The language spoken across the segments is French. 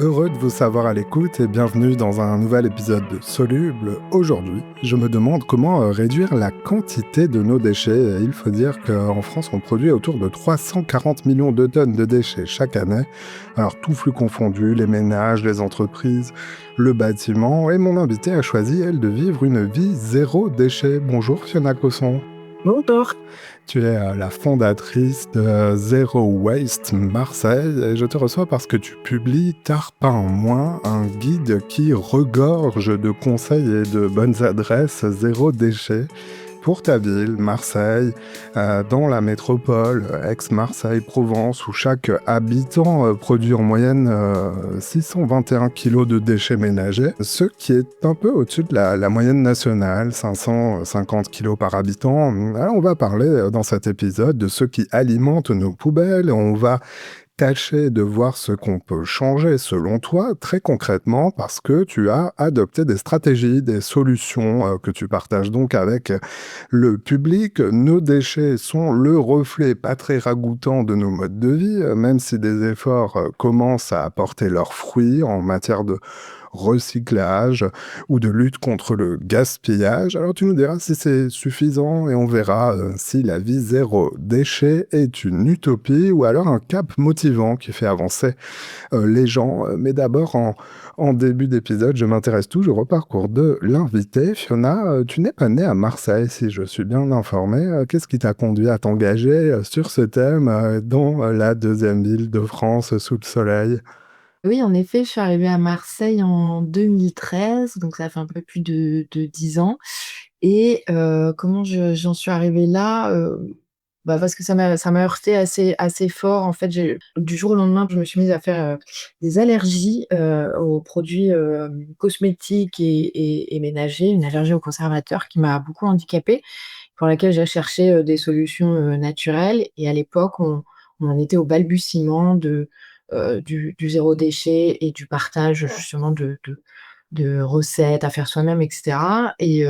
Heureux de vous savoir à l'écoute et bienvenue dans un nouvel épisode de Soluble. Aujourd'hui, je me demande comment réduire la quantité de nos déchets. Il faut dire qu'en France, on produit autour de 340 millions de tonnes de déchets chaque année. Alors, tout flux confondu, les ménages, les entreprises, le bâtiment. Et mon invitée a choisi, elle, de vivre une vie zéro déchet. Bonjour Fiona Cosson. Bonjour. Tu es la fondatrice de Zero Waste Marseille et je te reçois parce que tu publies Tard pas en moins, un guide qui regorge de conseils et de bonnes adresses zéro déchet pour ta ville, Marseille, dans la métropole, Aix-Marseille, Provence, où chaque habitant produit en moyenne 621 kilos de déchets ménagers, ce qui est un peu au-dessus de la moyenne nationale, 550 kilos par habitant. Alors, on va parler dans cet épisode de ceux qui alimentent nos poubelles, on va tâcher de voir ce qu'on peut changer selon toi, très concrètement, parce que tu as adopté des stratégies, des solutions que tu partages donc avec le public. Nos déchets sont le reflet pas très ragoûtant de nos modes de vie, même si des efforts commencent à apporter leurs fruits en matière de recyclage ou de lutte contre le gaspillage. Alors tu nous diras si c'est suffisant et on verra si la vie zéro déchet est une utopie ou alors un cap motivant qui fait avancer les gens. Mais d'abord, en début d'épisode, je m'intéresse toujours au parcours de l'invité. Fiona, tu n'es pas née à Marseille, si je suis bien informé. Qu'est-ce qui t'a conduit à t'engager sur ce thème dans la deuxième ville de France sous le soleil? Oui, en effet, je suis arrivée à Marseille en 2013, donc ça fait un peu plus de 10 ans et comment j'en suis arrivée là? Parce que ça m'a heurtée assez fort. En fait, j'ai du jour au lendemain, je me suis mise à faire, des allergies, aux produits, cosmétiques et ménagers, une allergie aux conservateurs qui m'a beaucoup handicapée, pour laquelle j'ai cherché, des solutions, naturelles et à l'époque, on en était au balbutiement du zéro déchet et du partage justement de recettes à faire soi-même et cetera et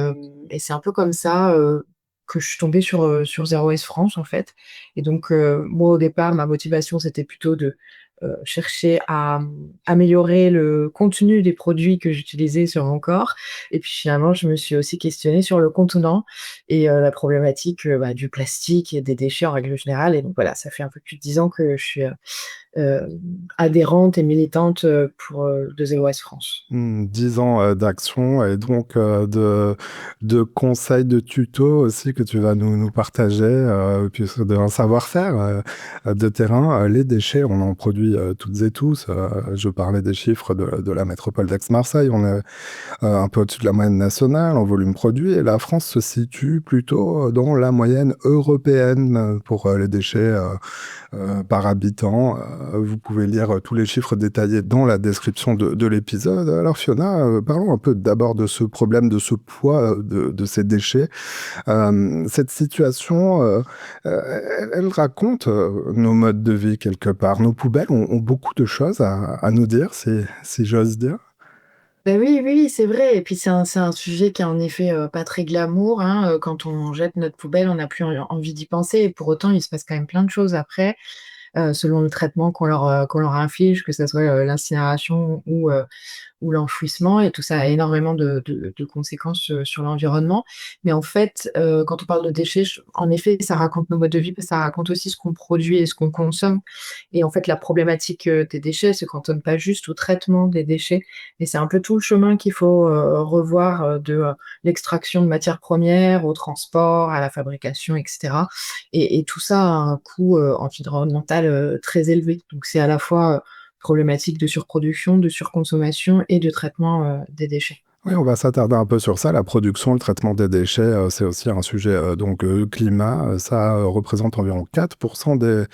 c'est un peu comme ça, que je suis tombée sur Zero Waste France, en fait et donc moi, au départ, ma motivation, c'était plutôt de, chercher à, améliorer le contenu des produits que j'utilisais sur mon corps et puis finalement, je me suis aussi questionnée sur le contenant et la problématique, du plastique et des déchets en règle générale et donc voilà, ça fait un peu plus de 10 ans que je suis, adhérente et militante, pour, de Zero Waste France. 10 ans d'action et donc de conseils, de tutos aussi que tu vas nous partager, puisque d'un savoir-faire de terrain. Les déchets, on en produit toutes et tous. Je parlais des chiffres de la métropole d'Aix-Marseille. On est un peu au-dessus de la moyenne nationale en volume produit et la France se situe plutôt dans la moyenne européenne pour les déchets par habitant. Vous pouvez lire tous les chiffres détaillés dans la description de l'épisode. Alors Fiona, parlons un peu d'abord de ce problème, de ce poids de ces déchets. Cette situation, elle raconte nos modes de vie quelque part. Nos poubelles ont beaucoup de choses à nous dire, si j'ose dire. Oui, oui, c'est vrai et puis c'est un sujet qui est en effet, pas très glamour, hein, quand on jette notre poubelle, on n'a plus envie d'y penser et pour autant, il se passe quand même plein de choses après, selon le traitement qu'on leur inflige, que ça soit, l'incinération ou l'enfouissement et tout ça a énormément de conséquences, sur l'environnement. Mais en fait, quand on parle de déchets, en effet, ça raconte nos modes de vie, ça raconte aussi ce qu'on produit et ce qu'on consomme. Et en fait, la problématique, des déchets se cantonne pas juste au traitement des déchets, mais c'est un peu tout le chemin qu'il faut, revoir, l'extraction de matières premières, au transport, à la fabrication et cetera. Et tout ça a un coût, environnemental, très élevé. Donc c'est à la fois, problématique de surproduction, de surconsommation et de traitement, des déchets. Oui, on va s'attarder un peu sur ça. La production, le traitement des déchets, c'est aussi un sujet climat. Ça représente environ 4% des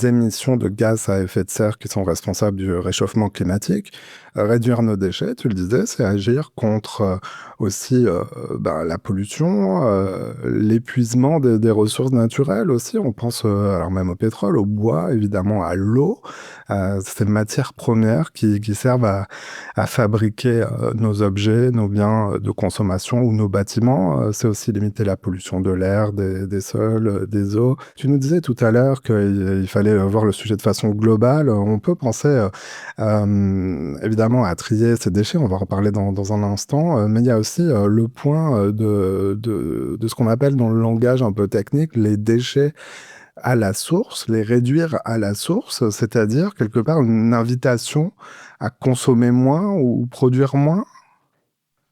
émissions de gaz à effet de serre qui sont responsables du réchauffement climatique. Réduire nos déchets, tu le disais, c'est agir contre aussi la pollution, l'épuisement des ressources naturelles aussi. On pense alors même au pétrole, au bois, évidemment à l'eau, ces matières premières qui servent à fabriquer nos objets, nos biens de consommation ou nos bâtiments. C'est aussi limiter la pollution de l'air, des sols, des eaux. Tu nous disais tout à l'heure qu'il fallait fallait voir le sujet de façon globale, on peut penser évidemment à trier ces déchets, on va en reparler dans un instant, mais il y a aussi le point de ce qu'on appelle dans le langage un peu technique les déchets à la source, les réduire à la source, c'est-à-dire quelque part une invitation à consommer moins ou produire moins.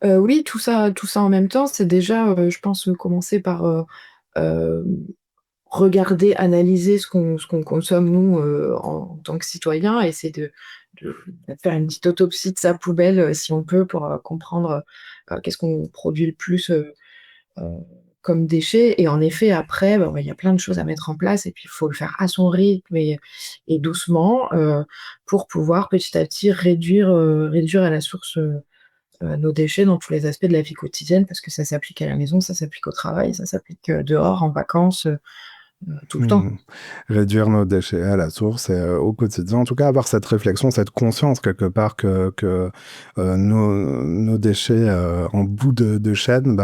Oui, tout ça en même temps, c'est déjà, je pense, commencer par, hem, regarder, analyser ce qu'on consomme nous, en tant que citoyens, essayer de faire une petite autopsie de sa poubelle, si on peut, pour, comprendre, qu'est-ce qu'on produit le plus, heu, comme déchets. Et en effet, après, bah, ouais, il y a plein de choses à mettre en place et puis il faut le faire à son rythme et doucement, pour pouvoir petit à petit réduire à la source, nos déchets dans tous les aspects de la vie quotidienne, parce que ça s'applique à la maison, ça s'applique au travail, ça s'applique, dehors, en vacances, tout le temps. Mmh. Réduire nos déchets à la source et au quotidien. En tout cas, avoir cette réflexion, cette conscience quelque part que nos déchets, en bout de chaîne,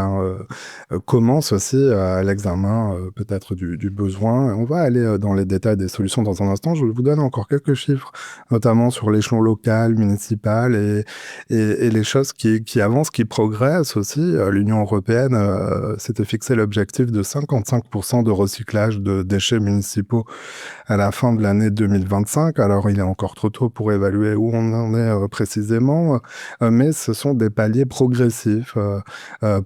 commencent aussi à l'examen, peut-être du besoin. On va aller, dans les détails des solutions dans un instant. Je vous donne encore quelques chiffres, notamment sur l'échelon local, municipal et les choses qui avancent, qui progressent aussi. L'Union européenne, s'était fixé l'objectif de 55 de recyclage de déchets municipaux à la fin de l'année 2025. Alors, il est encore trop tôt pour évaluer où on en est précisément, mais ce sont des paliers progressifs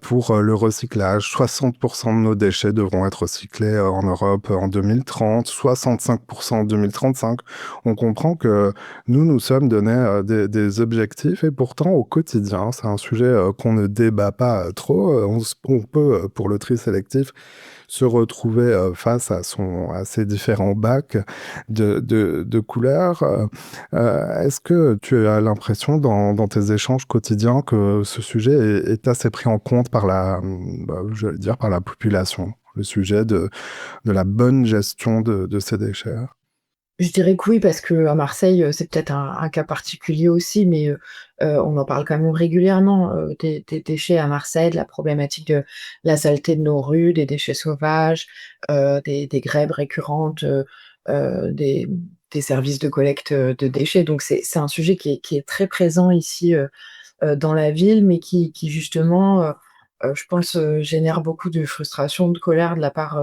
pour le recyclage. 60% de nos déchets devront être recyclés en Europe en 2030, 65% en 2035. On comprend que nous sommes donnés des objectifs et pourtant au quotidien, c'est un sujet qu'on ne débat pas trop. On peut, pour le tri sélectif, se retrouver face à ces différents bacs de couleurs. Est-ce que tu as l'impression dans tes échanges quotidiens que ce sujet est assez pris en compte par je vais dire par la population, le sujet de la bonne gestion de ces déchets? Je dirais que oui, parce qu'à Marseille, c'est peut-être un cas particulier aussi, mais on en parle quand même régulièrement, des déchets à Marseille, de la problématique de la saleté de nos rues, des déchets sauvages, des grèves récurrentes, des services de collecte, de déchets. Donc c'est un sujet qui est très présent ici, dans la ville, mais qui justement, je pense, génère beaucoup de frustration, de colère de la part,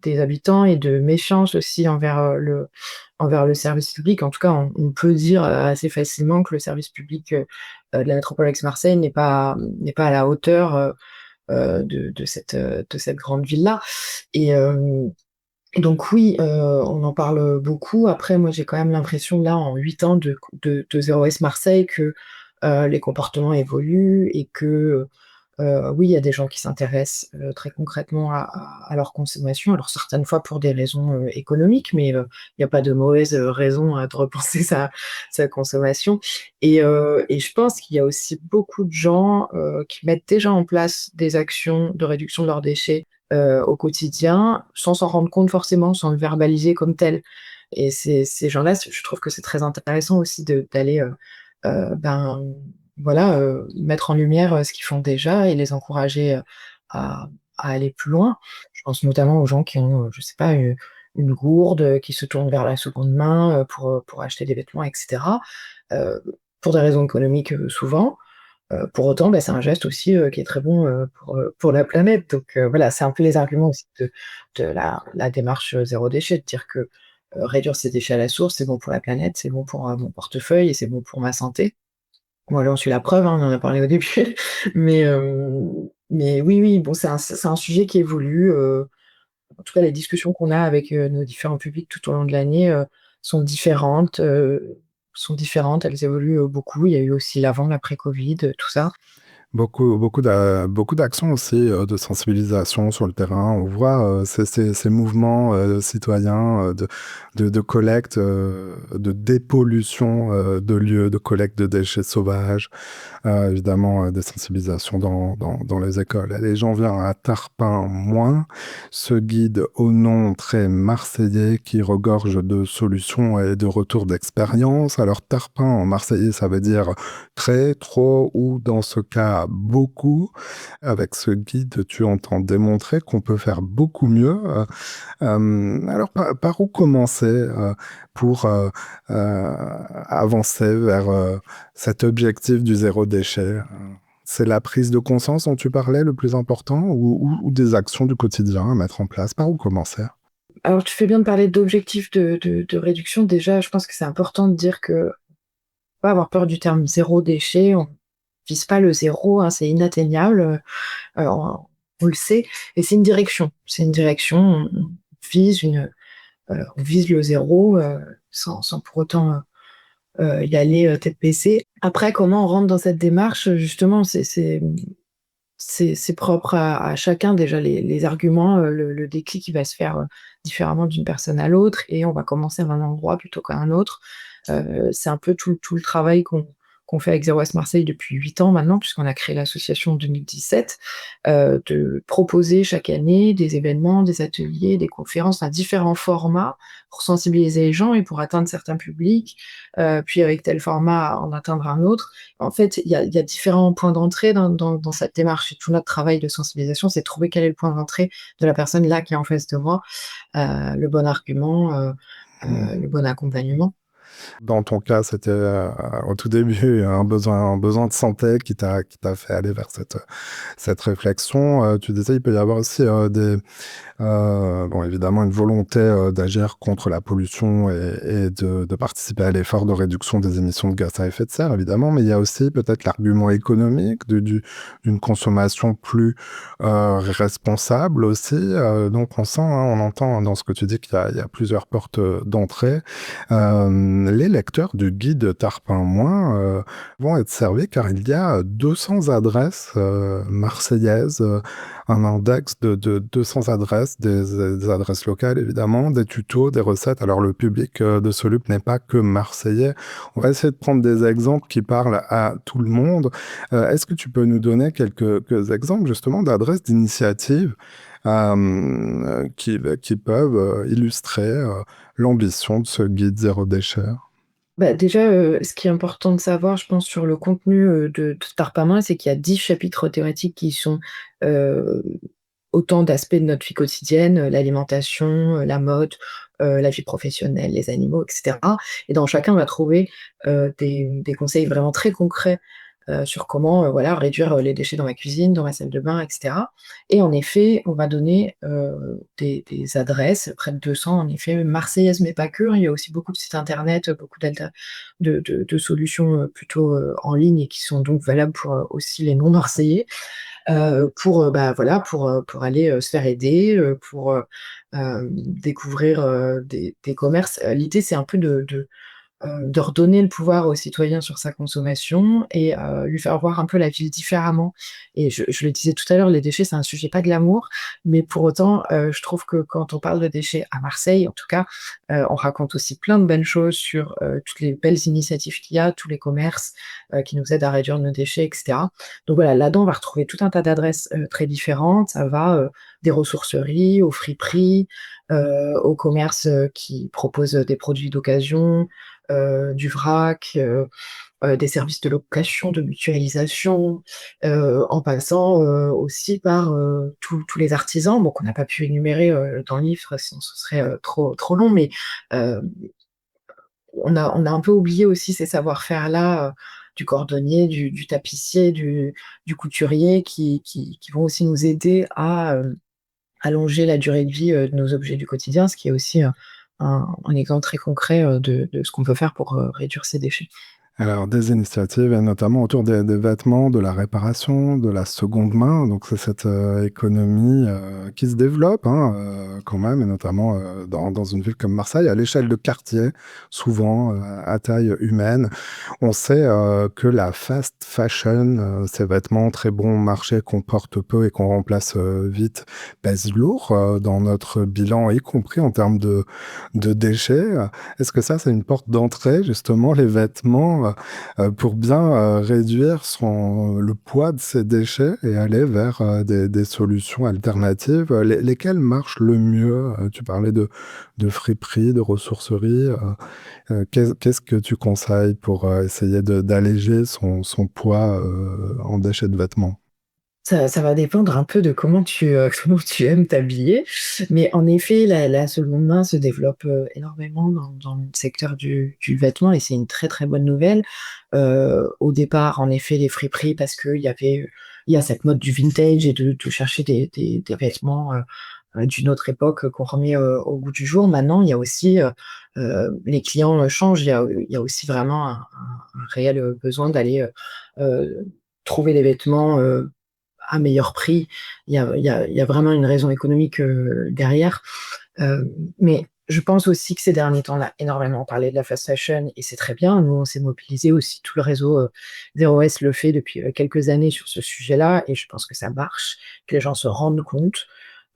des habitants et de méfiance aussi envers le service public. En tout cas, on peut dire, assez facilement que le service public, de la métropole Aix-Marseille n'est pas à la hauteur, de cette grande ville-là. Et donc oui, on en parle beaucoup. Après, moi, j'ai quand même l'impression là, en 8 ans de Zéro Waste Marseille, que, les comportements évoluent et que, oui, il y a des gens qui s'intéressent, très concrètement à leur consommation. Alors certaines fois pour des raisons, économiques, mais, il y a pas de mauvaise, raison, de repenser sa consommation. Et je pense qu'il y a aussi beaucoup de gens, qui mettent déjà en place des actions de réduction de leurs déchets, au quotidien, sans s'en rendre compte forcément, sans le verbaliser comme tel. Et ces gens-là, je trouve que c'est très intéressant aussi d'aller, ben, voilà, mettre en lumière, ce qu'ils font déjà et les encourager, à aller plus loin. Je pense notamment aux gens qui ont, je sais pas, une gourde, qui se tournent vers la seconde main, pour acheter des vêtements et cetera, heu, pour des raisons économiques, souvent. Pour autant, bah, c'est un geste aussi, qui est très bon, pour la planète. Donc voilà, c'est un peu les arguments aussi de la démarche, zéro déchet, de dire que, réduire ses déchets à la source, c'est bon pour la planète, c'est bon pour, mon portefeuille et c'est bon pour ma santé. Moi, j'en suis la preuve, hein, on en a parlé au début. Mais oui, oui, bon, c'est un sujet qui évolue, en tout cas, les discussions qu'on a avec, nos différents publics tout au long de l'année, sont différentes, elles évoluent, beaucoup. Il y a eu aussi l'avant, l'après-covid, tout ça. Beaucoup d'actions aussi, de sensibilisation sur le terrain. On voit, ces mouvements, citoyens, de collecte, de dépollution, de lieux de collecte de déchets sauvages. Évidemment, des sensibilisations dans les écoles. Allez, j'en viens à Tarpin moins, ce guide au nom très marseillais qui regorge de solutions et de retours d'expérience. Alors Tarpin en marseillais, ça veut dire très, trop ou dans ce cas a beaucoup. Avec ce guide, tu entends démontrer qu'on peut faire beaucoup mieux. Alors par où commencer, pour, avancer vers, cet objectif du zéro déchet? C'est la prise de conscience dont tu parlais le plus important ou des actions du quotidien à mettre en place? Par où commencer? Alors tu fais bien de parler d'objectifs de réduction. Déjà, je pense que c'est important de dire que faut pas avoir peur du terme «zéro déchet». On vise pas le zéro, hein, c'est inatteignable, on le sait et c'est une direction. C'est une direction, on vise on vise le zéro, sans pour autant, y aller, tête baissée. Après, comment on rentre dans cette démarche? Justement, c'est propre à chacun déjà les arguments, le déclic qui va se faire, différemment d'une personne à l'autre et on va commencer à un endroit plutôt qu'à un autre. C'est un peu tout le travail qu'on fait avec Zero Waste Marseille depuis 8 ans maintenant, puisqu'on a créé l'association en 2017, de proposer chaque année des événements, des ateliers, des conférences à différents formats pour sensibiliser les gens et pour atteindre certains publics, puis avec tel format en atteindre un autre. En fait, il y a différents points d'entrée dans cette démarche et tout notre travail de sensibilisation, c'est de trouver quel est le point d'entrée de la personne là qui est en face de moi, le bon argument, Mmh. le bon accompagnement. Dans ton cas, c'était, au tout début, un besoin de santé qui t'a fait aller vers cette réflexion. Tu disais, il peut y avoir aussi, bon, évidemment, une volonté d'agir contre la pollution et de participer à l'effort de réduction des émissions de gaz à effet de serre, évidemment, mais il y a aussi peut-être l'argument économique d'une consommation plus responsable aussi. Donc, on sent, hein, on entend dans ce que tu dis qu'il y a plusieurs portes d'entrée. Les lecteurs du guide Tarpin Moins vont être servis car il y a 200 adresses marseillaises, un index de 200 adresses, des adresses locales évidemment, des tutos, des recettes. Alors le public de Solup n'est pas que marseillais. On va essayer de prendre des exemples qui parlent à tout le monde. Est-ce que tu peux nous donner quelques exemples justement d'adresses, d'initiatives qui peuvent illustrer l'ambition de ce guide zéro déchet? Bah, déjà, ce qui est important de savoir, je pense, sur le contenu, de Tarpamin, c'est qu'il y a 10 chapitres thématiques qui sont, heu, autant d'aspects de notre vie quotidienne, l'alimentation, la mode, la vie professionnelle, les animaux et cetera et dans chacun, on va trouver, des conseils vraiment très concrets, sur comment, voilà, réduire, les déchets dans ma cuisine, dans ma salle de bain et cetera et en effet, on va donner, des adresses, près de 200 en effet, marseillaises mais pas que, hein. Il y a aussi beaucoup de sites internet, beaucoup de solutions, plutôt, en ligne et qui sont donc valables pour, aussi les non marseillais, pour, bah, voilà, pour aller, se faire aider, pour, découvrir, des commerces. L'idée, c'est un peu de redonner le pouvoir au citoyen sur sa consommation et lui faire voir un peu la ville différemment et je le disais tout à l'heure, les déchets, c'est un sujet pas glamour, mais pour autant, je trouve que quand on parle de déchets à Marseille, en tout cas, on raconte aussi plein de belles choses sur, toutes les belles initiatives qu'il y a, tous les commerces, qui nous aident à réduire nos déchets et cetera. Donc voilà, là-dedans, on va retrouver tout un tas d'adresses, très différentes. Ça va, des ressourceries aux friperies, aux commerces, qui proposent, des produits d'occasion, du vrac, des services de location, de mutualisation, en passant, aussi par, tous les artisans, bon qu'on n'a pas pu énumérer, dans le livre, sinon ce serait, trop long, mais heu, on a un peu oublié aussi ces savoir-faire-là, du cordonnier, du tapissier, du couturier qui vont aussi nous aider à, allonger la durée de vie, de nos objets du quotidien, ce qui est aussi, un exemple très concret, de ce qu'on peut faire pour, réduire ces déchets. Alors, des initiatives, et notamment autour des vêtements, de la réparation, de la seconde main. Donc, c'est cette économie qui se développe hein, quand même, et notamment dans une ville comme Marseille, à l'échelle de quartier, souvent à taille humaine. On sait que la fast fashion, ces vêtements très bon marché qu'on porte peu et qu'on remplace vite, pèsent lourd dans notre bilan, y compris en termes de déchets. Est-ce que ça, c'est une porte d'entrée, justement, les vêtements pour bien réduire le poids de ses déchets et aller vers des solutions alternatives. Lesquelles marchent le mieux? Tu parlais de friperie, de ressourcerie. Qu'est-ce que tu conseilles pour essayer d'alléger son poids en déchets de vêtements? Ça va dépendre un peu de comment comment tu aimes t'habiller. Mais en effet, la seconde main se développe, énormément dans le secteur du vêtement et c'est une très, très bonne nouvelle. Au départ, en effet, les friperies parce il y a cette mode du vintage et de chercher des vêtements, d'une autre époque, qu'on remet, au goût du jour. Maintenant, il y a aussi, les clients, changent. Il y a aussi vraiment un réel, besoin d'aller, trouver des vêtements, à meilleur prix. Il y a vraiment une raison économique, derrière. Mais je pense aussi que ces derniers temps, on a énormément parlé de la fast fashion et c'est très bien. Nous, on s'est mobilisés aussi, tout le réseau, Zero Waste le fait depuis, quelques années sur ce sujet-là et je pense que ça marche, que les gens se rendent compte,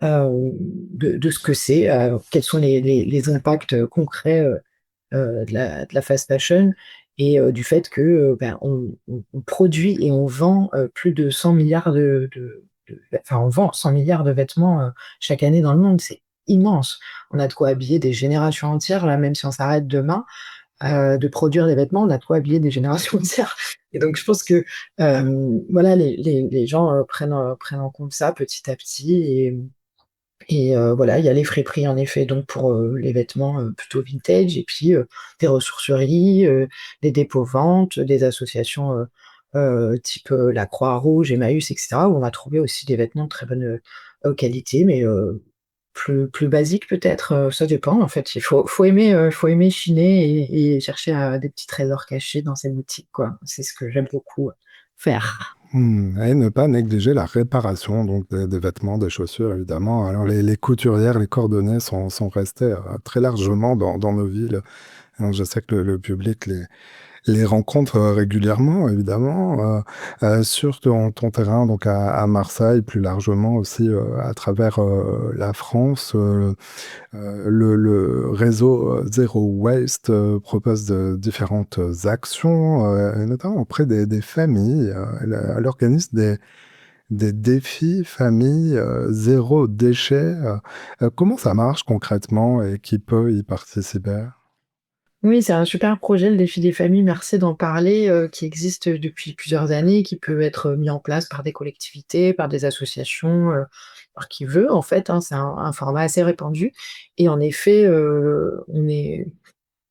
de ce que c'est, quels sont les impacts, concrets, de la fast fashion et du fait que, ben, on produit et on vend, plus de 100 milliards enfin, on vend 100 milliards de vêtements, chaque année dans le monde. C'est immense. On a de quoi habiller des générations entières, là, même si on s'arrête demain, de produire des vêtements, on a de quoi habiller des générations entières et donc je pense que, voilà, les gens, prennent en compte ça petit à petit et voilà, il y a les friperies en effet donc pour, les vêtements, plutôt vintage et puis, des ressourceries, des dépôts-ventes, des associations, type, la Croix-Rouge, Emmaüs et cetera, où on va trouver aussi des vêtements de très bonne, qualité mais, plus basiques peut-être, ça dépend en fait. Faut aimer chiner et chercher, des petits trésors cachés dans ces boutiques quoi. C'est ce que j'aime beaucoup, faire. Et ne pas négliger la réparation donc des vêtements, des chaussures, évidemment. Alors, les couturières, les cordonniers sont restés très largement dans nos villes. Alors, je sais que le public les rencontre régulièrement, évidemment, sur ton terrain, donc à Marseille, plus largement aussi à travers la France. Le réseau Zero Waste propose différentes actions, et notamment auprès des familles. Elle organise des défis famille zéro déchet. Comment ça marche concrètement et qui peut y participer? Oui, c'est un super projet, le défi des familles, merci d'en parler, qui existe depuis plusieurs années, qui peut être mis en place par des collectivités, par des associations, par qui veut en fait, hein. C'est un format assez répandu et en effet, il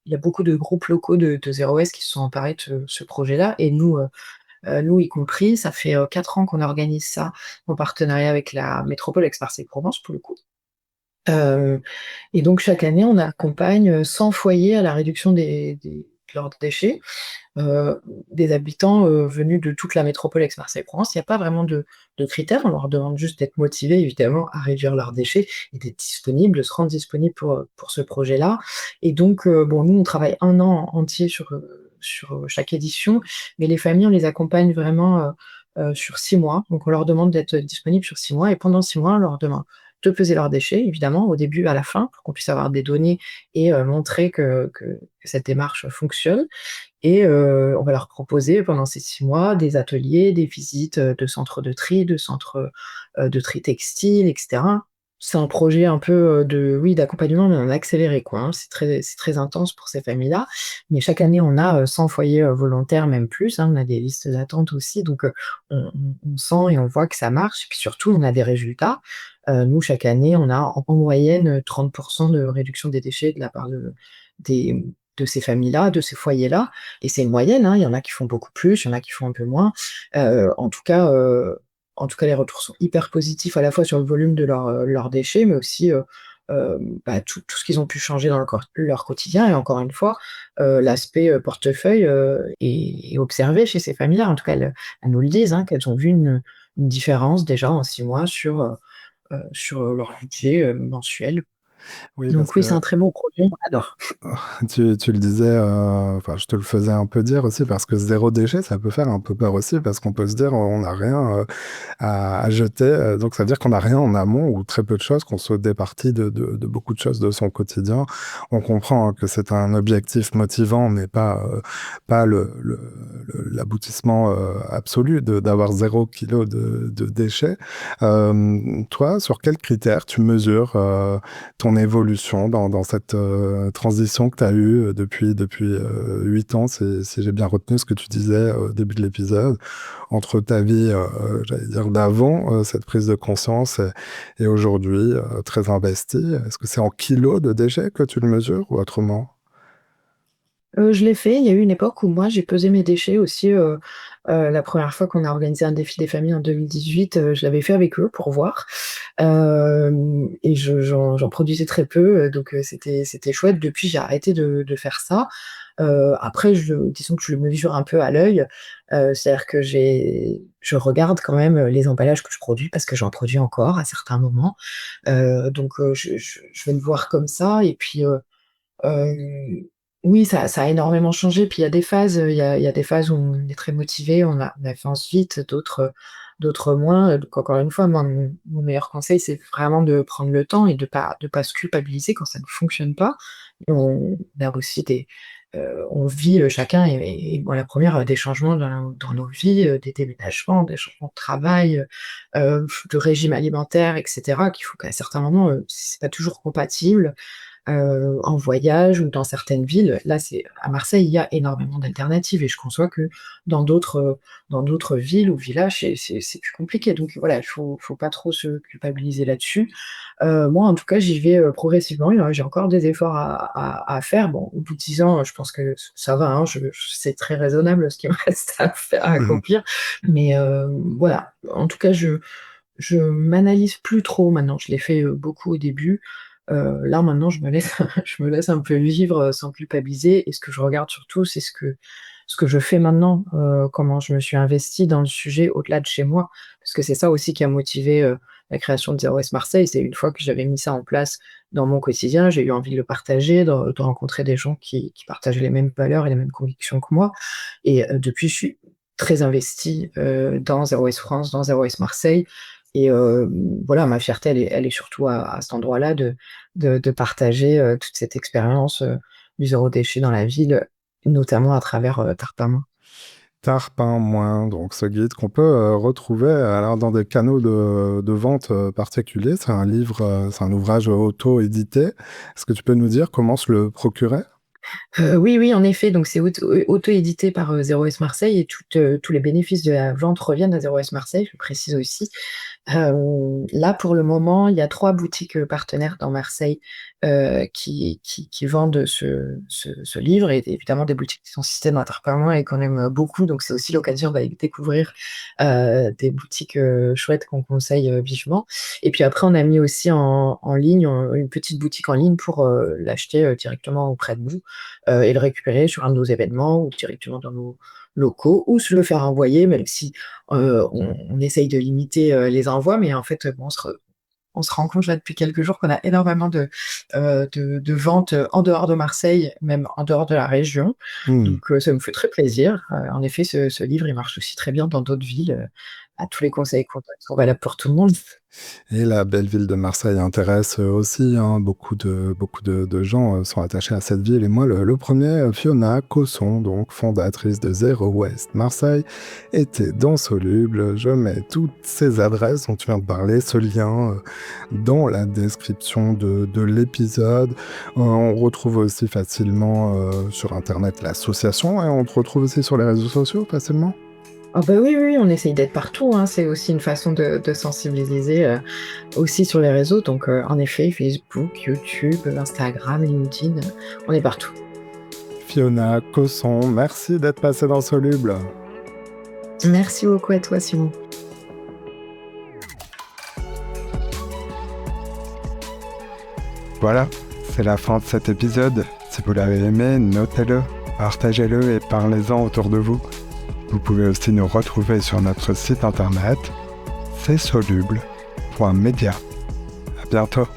y a beaucoup de groupes locaux de Zero Waste qui se sont emparés de ce projet-là et nous y compris. Ça fait, 4 ans qu'on organise ça en partenariat avec la métropole Aix-Marseille-Provence pour le coup. Heu et donc chaque année, on accompagne, 100 foyers à la réduction de leurs déchets, heu, des habitants, venus de toute la métropole Aix-Marseille-Provence. Il y a pas vraiment de critères, on leur demande juste d'être motivés évidemment à réduire leurs déchets et d'être disponibles, de se rendre disponibles pour ce projet-là et donc bon, nous, on travaille un an entier sur chaque édition, mais les familles, on les accompagne vraiment, sur 6 mois. Donc on leur demande d'être disponibles sur 6 mois et pendant 6 mois, on leur demande de peser leurs déchets évidemment, au début, à la fin, pour qu'on puisse avoir des données et montrer que cette démarche fonctionne et on va leur proposer pendant ces 6 mois des ateliers, des visites, de centres de tri, de centres, de tri textile et cetera. C'est un projet un peu, oui, d'accompagnement, mais en accéléré, quoi, hein. C'est très intense pour ces familles-là, mais chaque année, on a, 100 foyers, volontaires, même plus, hein. On a des listes d'attente aussi, donc on sent et on voit que ça marche et puis surtout, on a des résultats. Nous, chaque année, on a en moyenne, 30 de réduction des déchets de la part des de ces familles-là, de ces foyers-là et c'est une moyenne, hein. Il y en a qui font beaucoup plus, il y en a qui font un peu moins. En tout cas, les retours sont hyper positifs à la fois sur le volume de leurs déchets, mais aussi, bah, tout ce qu'ils ont pu changer dans leur quotidien et encore une fois, l'aspect, portefeuille, est observé chez ces familles-là. En tout cas, elles nous le disent, hein, qu'elles ont vu une différence déjà en 6 mois sur leur budget, mensuel. Oui, parce Donc oui, c'est que un très bon produit, j'adore. tu le disais, enfin, je te le faisais un peu dire aussi, parce que zéro déchet, ça peut faire un peu peur aussi, parce qu'on peut se dire, on n'a rien à jeter. Donc, ça veut dire qu'on n'a rien en amont ou très peu de choses, qu'on se départit de beaucoup de choses de son quotidien. On comprend hein, que c'est un objectif motivant, mais pas l'aboutissement absolu d'avoir 0 kilo de déchets. Toi, sur quels critères tu mesures ton évolution dans cette transition que tu as eue depuis 8 ans, si j'ai bien retenu ce que tu disais au début de l'épisode, entre ta vie, j'allais dire, d'avant, cette prise de conscience, et aujourd'hui, très investie. Est-ce que c'est en kilos de déchets que tu le mesures ou autrement? Je l'ai fait, il y a eu une époque où moi j'ai pesé mes déchets aussi, la première fois qu'on a organisé un défi des familles en 2018, je l'avais fait avec eux pour voir, et j'en produisais très peu, donc c'était chouette. Depuis, j'ai arrêté de faire ça. Après disons que je le mesure un peu à l'œil, c'est-à-dire que je regarde quand même, les emballages que je produis parce que j'en produis encore à certains moments, donc je vais le voir comme ça et puis, Hem, oui, ça a énormément changé. Puis il y a des phases, il y a des phases où on est très motivé, on avance vite, d'autres moins. Donc encore une fois, moi, mon meilleur conseil, c'est vraiment de prendre le temps et de pas se culpabiliser quand ça ne fonctionne pas. On a aussi on vit, chacun et moi la première, des changements dans nos vies, des déménagements, des changements de travail, de régime alimentaire et cetera, qu'il faut qu'à certains moments, c'est pas toujours compatible. En voyage ou dans certaines villes. Là, c'est à Marseille, il y a énormément d'alternatives et je conçois que dans d'autres villes ou villages, c'est plus compliqué. Donc voilà, il faut pas trop se culpabiliser là-dessus. Moi, en tout cas, j'y vais, progressivement. J'ai encore des efforts à faire. Bon, au bout de 10 ans, je pense que ça va, hein, c'est très raisonnable ce qui me reste à faire, à Mhm. accomplir. Mais, voilà, en tout cas, je m'analyse plus trop maintenant. Je l'ai fait, beaucoup au début. Là maintenant je me laisse je me laisse un peu vivre, sans culpabiliser et ce que je regarde surtout, c'est ce que je fais maintenant, comment je me suis investie dans le sujet au-delà de chez moi. Parce que c'est ça aussi qui a motivé, la création de Zero Waste Marseille. C'est une fois que j'avais mis ça en place dans mon quotidien, j'ai eu envie de le partager, de rencontrer des gens qui partageaient les mêmes valeurs et les mêmes convictions que moi et depuis je suis très investie, dans Zero Waste France, dans Zero Waste Marseille et voilà, ma fierté elle est surtout à cet endroit-là de partager, toute cette expérience, du zéro déchet dans la ville, notamment à travers, Tarpin. Tarpin Moins, donc ce guide qu'on peut retrouver alors dans des canaux de vente particuliers. C'est un livre, c'est un ouvrage auto-édité. Est-ce que tu peux nous dire comment se le procurer? Oui, oui, en effet, donc c'est auto-édité par, Zero Waste Marseille et tous les bénéfices de la vente reviennent à Zero Waste Marseille, je précise aussi. Là, pour le moment, il y a 3 boutiques, partenaires dans Marseille, qui vendent ce livre et évidemment des boutiques qui sont citées dans Interparlement et qu'on aime beaucoup. Donc c'est aussi l'occasion d'aller découvrir, des boutiques, chouettes qu'on conseille, vivement. Et puis après, on a mis aussi en ligne, une petite boutique en ligne pour, l'acheter, directement auprès de nous, et le récupérer sur un de nos événements ou directement dans nos locaux ou se le faire envoyer, même si on essaye de limiter, les envois, mais en fait, bon, on se rend compte là depuis quelques jours qu'on a énormément de ventes, en dehors de Marseille, même en dehors de la région. Hmm. Donc ça me fait très plaisir. En effet, ce livre, il marche aussi très bien dans d'autres villes, à tous les conseils qu'on donne sont valables pour tout le monde. Et la belle ville de Marseille intéresse aussi, hein. Beaucoup de gens sont attachés à cette ville. Et moi, le premier, Fiona Cosson, donc fondatrice de Zero Waste Marseille, était dans Soluble. Je mets toutes ces adresses dont tu viens de parler, ce lien dans la description de l'épisode. On retrouve aussi facilement sur Internet l'association et on te retrouve aussi sur les réseaux sociaux facilement. Ah bah, oui, oui, on essaye d'être partout, hein. C'est aussi une façon de sensibiliser, aussi sur les réseaux. Donc, en effet, Facebook, YouTube, Instagram, LinkedIn, on est partout. Fiona Cosson, merci d'être passée dans Soluble. Merci beaucoup à toi, Simon. Voilà, c'est la fin de cet épisode. Si vous l'avez aimé, notez-le, partagez-le et parlez-en autour de vous. Vous pouvez aussi nous retrouver sur notre site internet, c'estsoluble.media. À bientôt.